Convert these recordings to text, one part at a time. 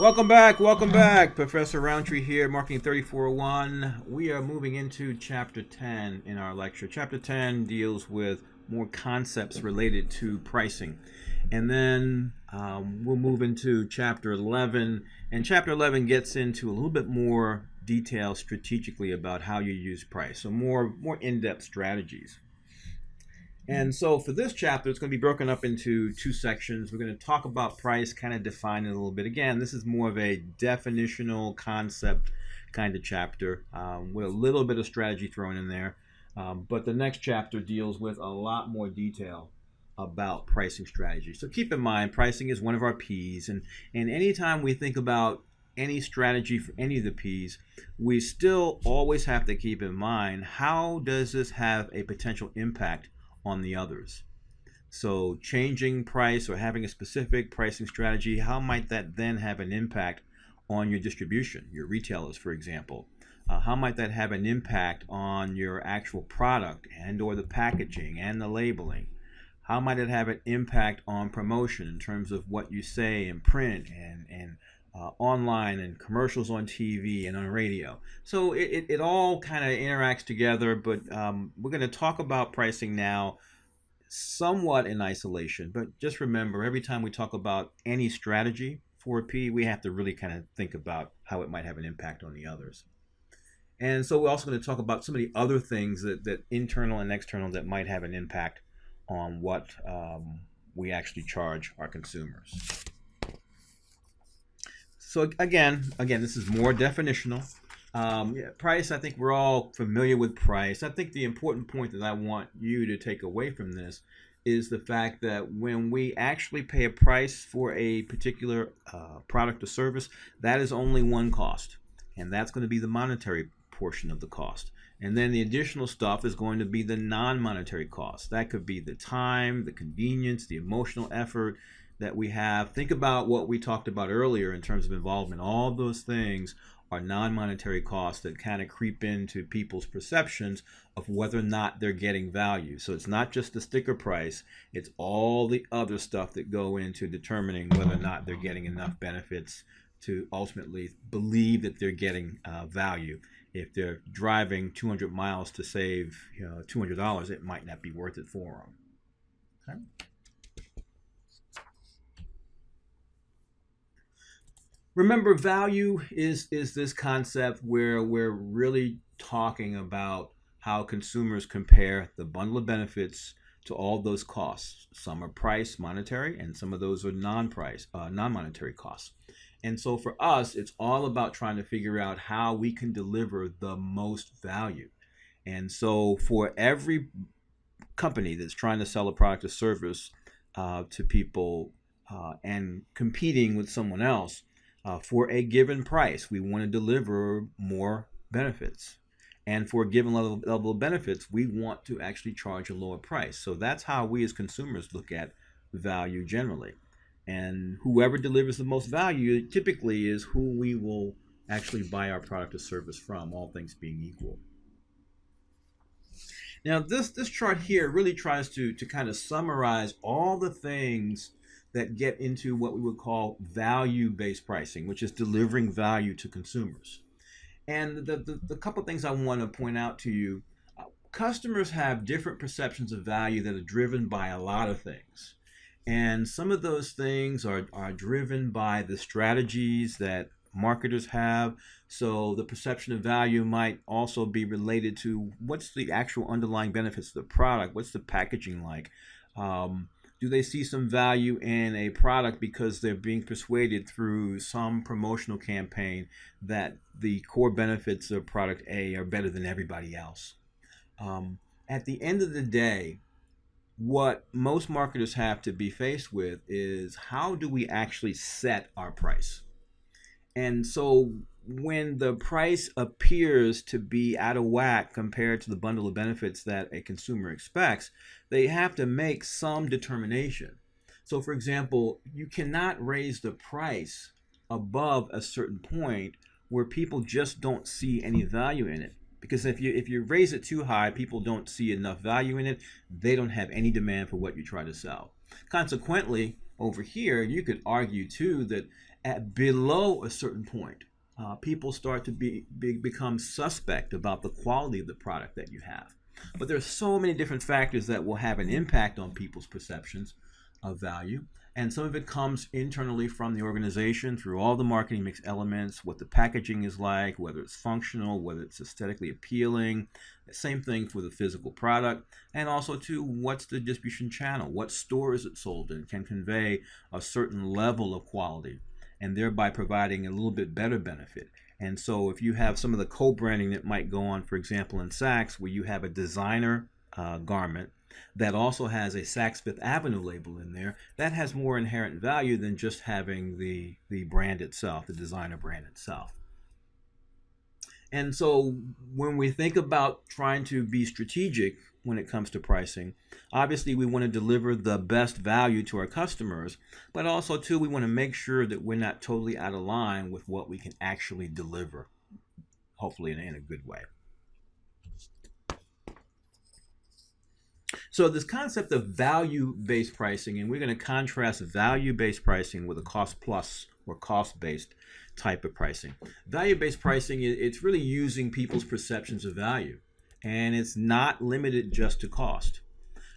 Welcome back. Professor Roundtree here, Marketing 3401. We are moving into Chapter 10 in our lecture. Chapter 10 deals with more concepts related to pricing. And then we'll move into Chapter 11. And Chapter 11 gets into a little bit more detail strategically about how you use price. So more in-depth strategies. And so for this chapter, it's going to be broken up into two sections. We're going to talk about price, kind of define it a little bit. Again, this is more of a definitional concept kind of chapter with a little bit of strategy thrown in there. But the next chapter deals with a lot more detail about pricing strategy. So keep in mind, pricing is one of our P's. And anytime we think about any strategy for any of the P's, we still always have to keep in mind, how does this have a potential impact on the others? So changing price or having a specific pricing strategy, how might that then have an impact on your distribution, your retailers, for example? How might that have an impact on your actual product and or the packaging and the labeling? How might it have an impact on promotion in terms of what you say in print and online and commercials on TV and on radio? So it all kind of interacts together, but we're going to talk about pricing now somewhat in isolation. But just remember, every time we talk about any strategy for a P, we have to really kind of think about how it might have an impact on the others. And so we're also going to talk about some of the other things that internal and external that might have an impact on what we actually charge our consumers. So again, this is more definitional. Price, I think we're all familiar with price. I think the important point that I want you to take away from this is the fact that when we actually pay a price for a particular product or service, that is only one cost, and that's going to be the monetary portion of the cost. And then the additional stuff is going to be the non-monetary cost. That could be the time, the convenience, the emotional effort that we have. Think about what we talked about earlier in terms of involvement. All those things are non-monetary costs that kind of creep into people's perceptions of whether or not they're getting value. So it's not just the sticker price, it's all the other stuff that go into determining whether or not they're getting enough benefits to ultimately believe that they're getting value. If they're driving 200 miles to save $200, it might not be worth it for them. Okay. Remember, value is this concept where we're really talking about how consumers compare the bundle of benefits to all those costs. Some are price, monetary, and some of those are non-monetary costs. And so for us, it's all about trying to figure out how we can deliver the most value. And so for every company that's trying to sell a product or service to people and competing with someone else, for a given price, we want to deliver more benefits. And for a given level of benefits, we want to actually charge a lower price. So that's how we as consumers look at value generally. And whoever delivers the most value typically is who we will actually buy our product or service from, all things being equal. Now, this chart here really tries to kind of summarize all the things that get into what we would call value-based pricing, which is delivering value to consumers. And the couple things I want to point out to you, customers have different perceptions of value that are driven by a lot of things. And some of those things are driven by the strategies that marketers have. So the perception of value might also be related to what's the actual underlying benefits of the product, what's the packaging like. Do they see some value in a product because they're being persuaded through some promotional campaign that the core benefits of product A are better than everybody else? At the end of the day, what most marketers have to be faced with is, how do we actually set our price? And so when the price appears to be out of whack compared to the bundle of benefits that a consumer expects, they have to make some determination. So for example, you cannot raise the price above a certain point where people just don't see any value in it. Because if you raise it too high, people don't see enough value in it. They don't have any demand for what you try to sell. Consequently, over here, you could argue too that At below a certain point, people start to become suspect about the quality of the product that you have. But there's so many different factors that will have an impact on people's perceptions of value. And some of it comes internally from the organization through all the marketing mix elements, what the packaging is like, whether it's functional, whether it's aesthetically appealing. Same thing for the physical product. And also, too, what's the distribution channel? What store is it sold in? Can convey a certain level of quality and thereby providing a little bit better benefit. And so if you have some of the co-branding that might go on, for example, in Saks, where you have a designer garment that also has a Saks Fifth Avenue label in there, that has more inherent value than just having the brand itself, the designer brand itself. And so when we think about trying to be strategic when it comes to pricing, obviously we want to deliver the best value to our customers, but also too we want to make sure that we're not totally out of line with what we can actually deliver, hopefully in a good way. So this concept of value-based pricing, and we're going to contrast value-based pricing with a cost-plus or cost-based type of pricing. Value-based pricing, it's really using people's perceptions of value, and it's not limited just to cost.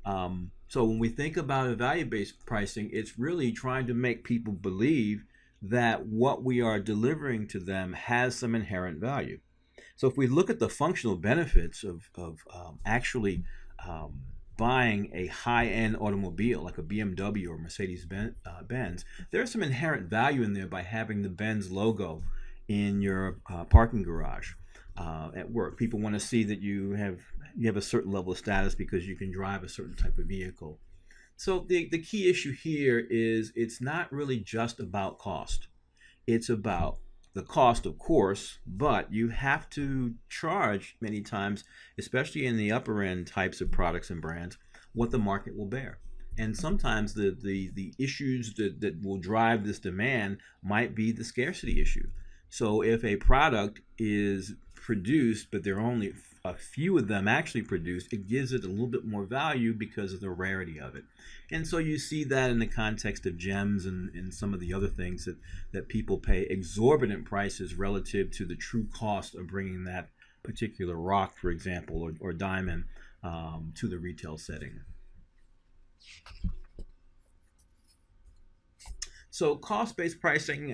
So when we think about a value-based pricing, it's really trying to make people believe that what we are delivering to them has some inherent value. So if we look at the functional benefits of actually buying a high-end automobile like a BMW or Mercedes-Benz, there's some inherent value in there by having the Benz logo in your parking garage at work. People want to see that you have a certain level of status because you can drive a certain type of vehicle. So the key issue here is it's not really just about cost. It's about the cost, of course, but you have to charge many times, especially in the upper end types of products and brands, what the market will bear. And sometimes the issues that will drive this demand might be the scarcity issue. So if a product is produced, but there are only a few of them actually produced, it gives it a little bit more value because of the rarity of it. And so you see that in the context of gems and some of the other things that people pay exorbitant prices relative to the true cost of bringing that particular rock, for example, or diamond to the retail setting. So cost-based pricing,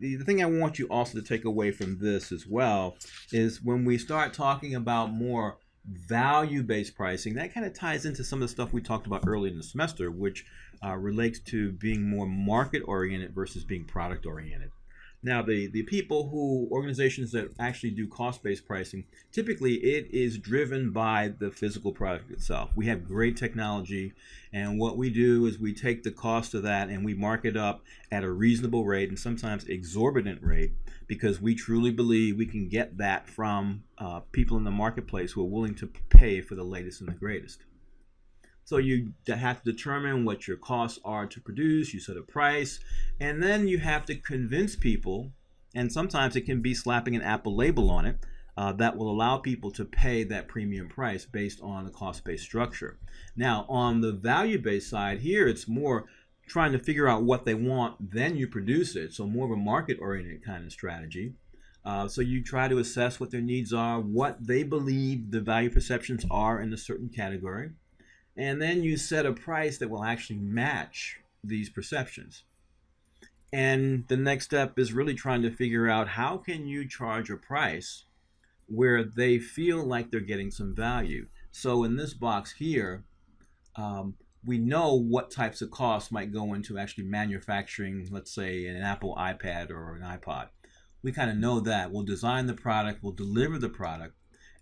the thing I want you also to take away from this as well is when we start talking about more value-based pricing, that kind of ties into some of the stuff we talked about early in the semester, which relates to being more market-oriented versus being product-oriented. Now, organizations that actually do cost-based pricing, typically it is driven by the physical product itself. We have great technology, and what we do is we take the cost of that and we mark it up at a reasonable rate and sometimes exorbitant rate because we truly believe we can get that from people in the marketplace who are willing to pay for the latest and the greatest. So you have to determine what your costs are to produce, you set a price, and then you have to convince people, and sometimes it can be slapping an Apple label on it, that will allow people to pay that premium price based on a cost-based structure. Now, on the value-based side here, it's more trying to figure out what they want, then you produce it, so more of a market-oriented kind of strategy. So you try to assess what their needs are, what they believe the value perceptions are in a certain category, and then you set a price that will actually match these perceptions. And the next step is really trying to figure out how can you charge a price where they feel like they're getting some value. So in this box here, we know what types of costs might go into actually manufacturing, let's say, an Apple iPad or an iPod. We kind of know that. We'll design the product, we'll deliver the product,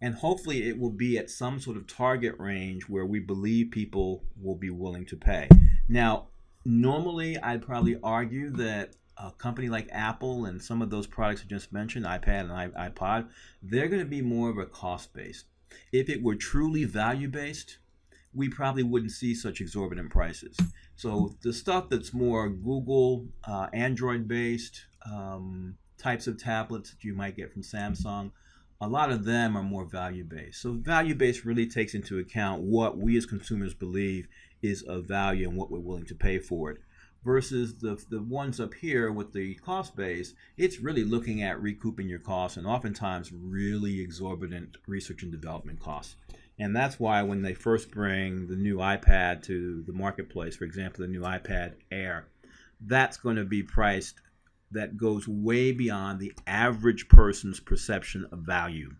and hopefully it will be at some sort of target range where we believe people will be willing to pay. Now, normally I'd probably argue that a company like Apple and some of those products I just mentioned, iPad and iPod, they're going to be more of a cost-based. If it were truly value-based, we probably wouldn't see such exorbitant prices. So the stuff that's more Google, Android-based types of tablets that you might get from Samsung, a lot of them are more value-based. So value-based really takes into account what we as consumers believe is of value and what we're willing to pay for it, versus the ones up here with the cost base. It's really looking at recouping your costs, and oftentimes really exorbitant research and development costs. And that's why when they first bring the new iPad to the marketplace, for example, the new iPad Air, that's going to be priced that goes way beyond the average person's perception of value.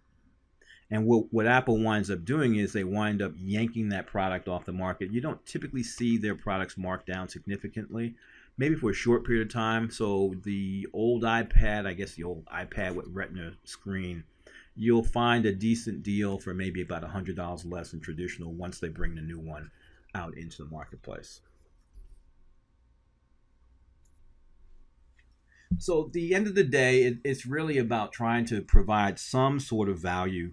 And what Apple winds up doing is they wind up yanking that product off the market. You don't typically see their products marked down significantly, maybe for a short period of time. So the old iPad, I guess the old iPad with Retina screen, you'll find a decent deal for maybe about $100 less than traditional once they bring the new one out into the marketplace. So at the end of the day, it's really about trying to provide some sort of value.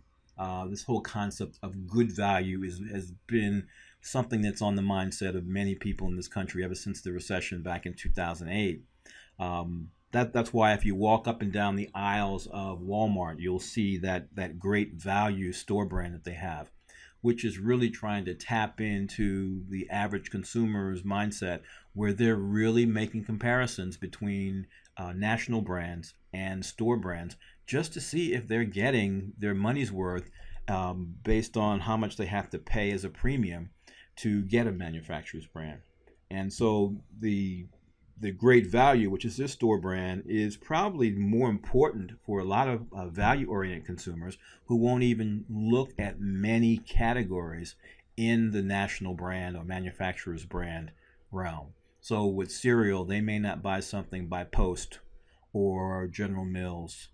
This whole concept of good value has been something that's on the mindset of many people in this country ever since the recession back in 2008. That's why if you walk up and down the aisles of Walmart, you'll see that great value store brand that they have, which is really trying to tap into the average consumer's mindset, where they're really making comparisons between national brands and store brands just to see if they're getting their money's worth based on how much they have to pay as a premium to get a manufacturer's brand. And so the great value, which is this store brand, is probably more important for a lot of value-oriented consumers who won't even look at many categories in the national brand or manufacturer's brand realm. So with cereal, they may not buy something by Post or General Mills.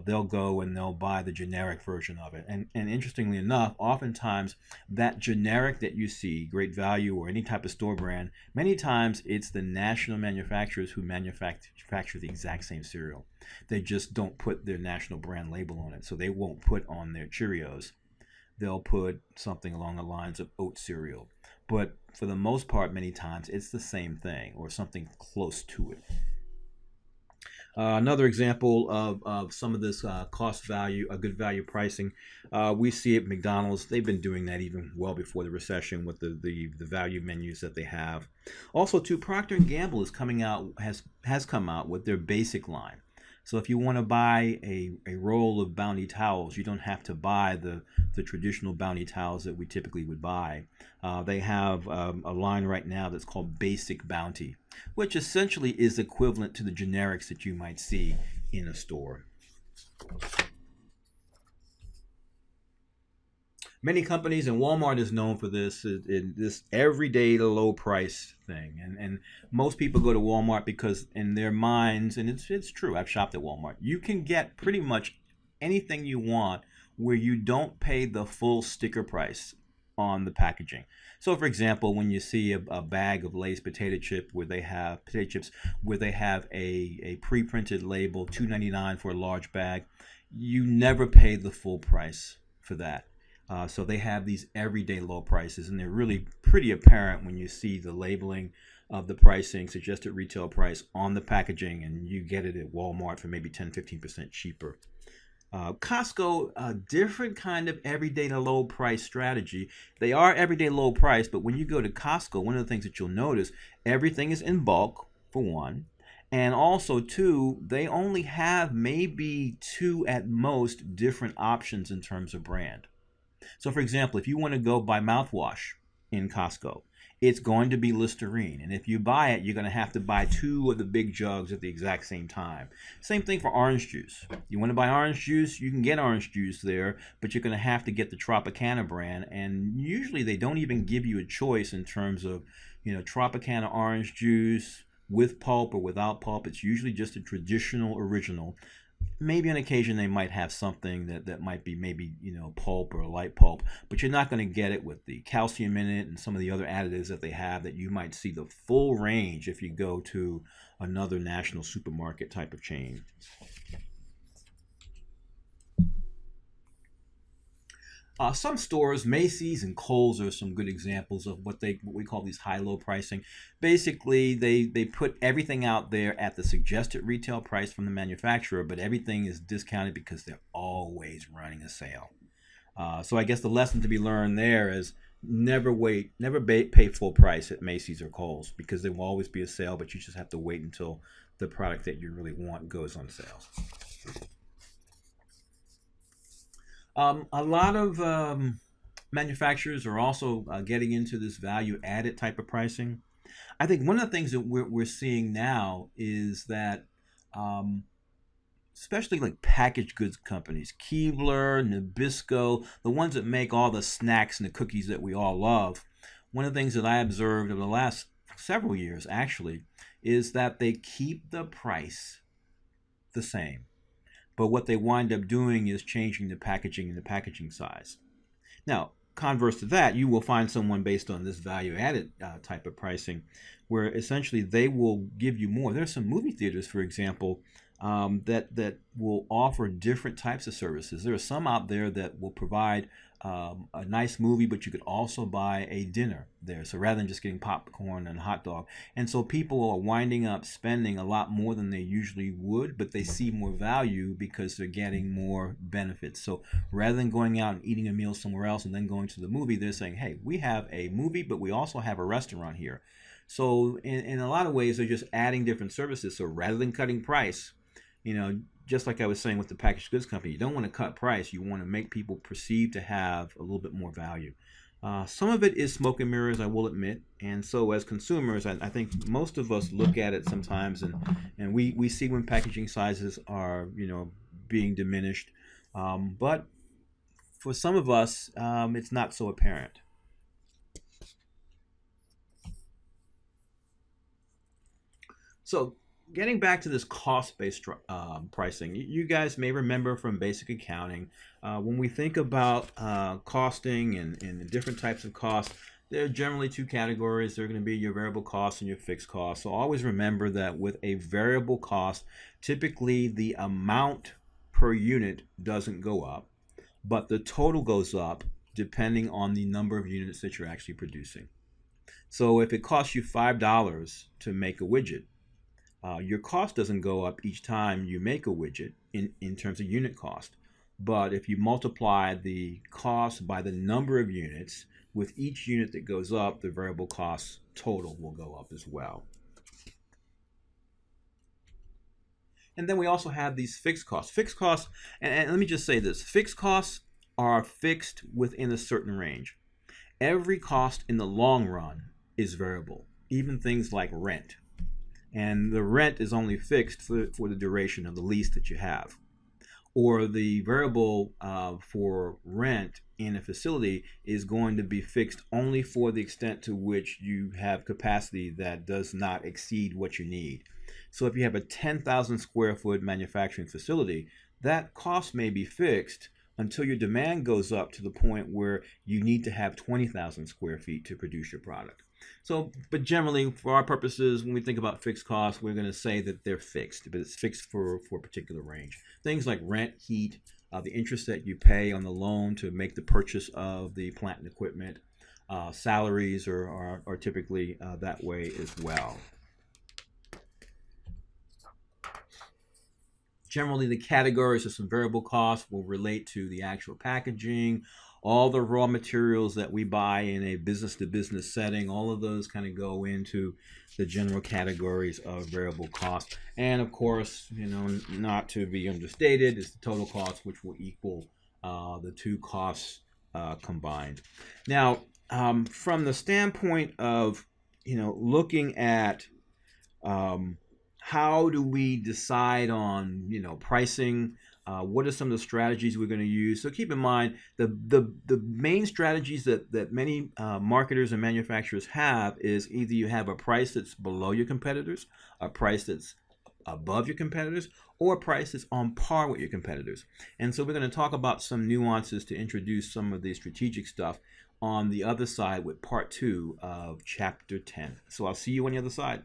They'll go and they'll buy the generic version of it. And interestingly enough, oftentimes that generic that you see, Great Value or any type of store brand, many times it's the national manufacturers who manufacture the exact same cereal. They just don't put their national brand label on it. So they won't put on their Cheerios. They'll put something along the lines of oat cereal. But for the most part, many times it's the same thing or something close to it. Another example of some of this cost value, good value pricing, we see at McDonald's. They've been doing that even well before the recession with the value menus that they have. Also, too, Procter & Gamble is coming out has come out with their basic line. So if you want to buy a roll of Bounty towels, you don't have to buy the traditional Bounty towels that we typically would buy. They have a line right now that's called Basic Bounty, which essentially is equivalent to the generics that you might see in a store. Many companies, and Walmart is known for this everyday low price thing. And most people go to Walmart because in their minds, and it's true, I've shopped at Walmart, you can get pretty much anything you want where you don't pay the full sticker price on the packaging. So for example, when you see a bag of Lay's potato chips where they have a pre-printed label, $2.99 for a large bag, you never pay the full price for that. So they have these everyday low prices, and they're really pretty apparent when you see the labeling of the pricing, suggested retail price on the packaging, and you get it at Walmart for maybe 10-15% cheaper. Costco, a different kind of everyday low price strategy. They are everyday low price, but when you go to Costco, one of the things that you'll notice, everything is in bulk, for one. And also, two, they only have maybe 2 at most different options in terms of brand. So for example, if you want to go buy mouthwash in Costco, it's going to be Listerine. And if you buy it, you're going to have to buy 2 of the big jugs at the exact same time. Same thing for orange juice. You want to buy orange juice, you can get orange juice there, but you're going to have to get the Tropicana brand. And usually they don't even give you a choice in terms of, Tropicana orange juice with pulp or without pulp. It's usually just a traditional original. Maybe on occasion they might have something that might be maybe pulp or light pulp, but you're not going to get it with the calcium in it and some of the other additives that they have that you might see the full range if you go to another national supermarket type of chain. Some stores, Macy's and Kohl's, are some good examples of what we call these high-low pricing. Basically, they put everything out there at the suggested retail price from the manufacturer, but everything is discounted because they're always running a sale. So I guess the lesson to be learned there is, pay full price at Macy's or Kohl's, because there will always be a sale, but you just have to wait until the product that you really want goes on sale. A lot of manufacturers are also getting into this value added type of pricing. I think one of the things that we're seeing now is that, especially like packaged goods companies, Keebler, Nabisco, the ones that make all the snacks and the cookies that we all love, one of the things that I observed over the last several years actually is that they keep the price the same. But what they wind up doing is changing the packaging and the packaging size. Now, converse to that, you will find someone based on this value-added type of pricing where essentially they will give you more. There are some movie theaters, for example, that will offer different types of services. There are some out there that will provide a nice movie, but you could also buy a dinner there. So rather than just getting popcorn and a hot dog. And so people are winding up spending a lot more than they usually would, but they see more value because they're getting more benefits. So rather than going out and eating a meal somewhere else and then going to the movie, they're saying, hey, we have a movie, but we also have a restaurant here. So in a lot of ways, they're just adding different services. So rather than cutting price, just like I was saying with the packaged goods company, you don't want to cut price. You want to make people perceive to have a little bit more value. Some of it is smoke and mirrors, I will admit. And so as consumers, I think most of us look at it sometimes and we see when packaging sizes are, being diminished. But for some of us, it's not so apparent. So getting back to this cost-based pricing, you guys may remember from basic accounting, when we think about costing and the different types of costs, there are generally two categories. They're going to be your variable costs and your fixed costs. So always remember that with a variable cost, typically the amount per unit doesn't go up, but the total goes up depending on the number of units that you're actually producing. So if it costs you $5 to make a widget, your cost doesn't go up each time you make a widget in terms of unit cost. But if you multiply the cost by the number of units, with each unit that goes up, the variable cost total will go up as well. And then we also have these fixed costs. Fixed costs, and let me just say this, fixed costs are fixed within a certain range. Every cost in the long run is variable, even things like rent. And the rent is only fixed for the duration of the lease that you have. Or the variable for rent in a facility is going to be fixed only for the extent to which you have capacity that does not exceed what you need. So if you have a 10,000 square foot manufacturing facility, that cost may be fixed until your demand goes up to the point where you need to have 20,000 square feet to produce your product. So, but generally, for our purposes, when we think about fixed costs, we're going to say that they're fixed, but it's fixed for a particular range. Things like rent, heat, the interest that you pay on the loan to make the purchase of the plant and equipment, salaries are typically that way as well. Generally, the categories of some variable costs will relate to the actual packaging, all the raw materials that we buy in a business-to-business setting. All of those kind of go into the general categories of variable cost. And of course, not to be understated, is the total cost, which will equal the two costs combined. Now, from the standpoint of looking at how do we decide on pricing, what are some of the strategies we're going to use? So keep in mind the main strategies that many marketers and manufacturers have is either you have a price that's below your competitors, a price that's above your competitors, or a price that's on par with your competitors. And so we're going to talk about some nuances to introduce some of the strategic stuff on the other side with part 2 of chapter 10. So I'll see you on the other side.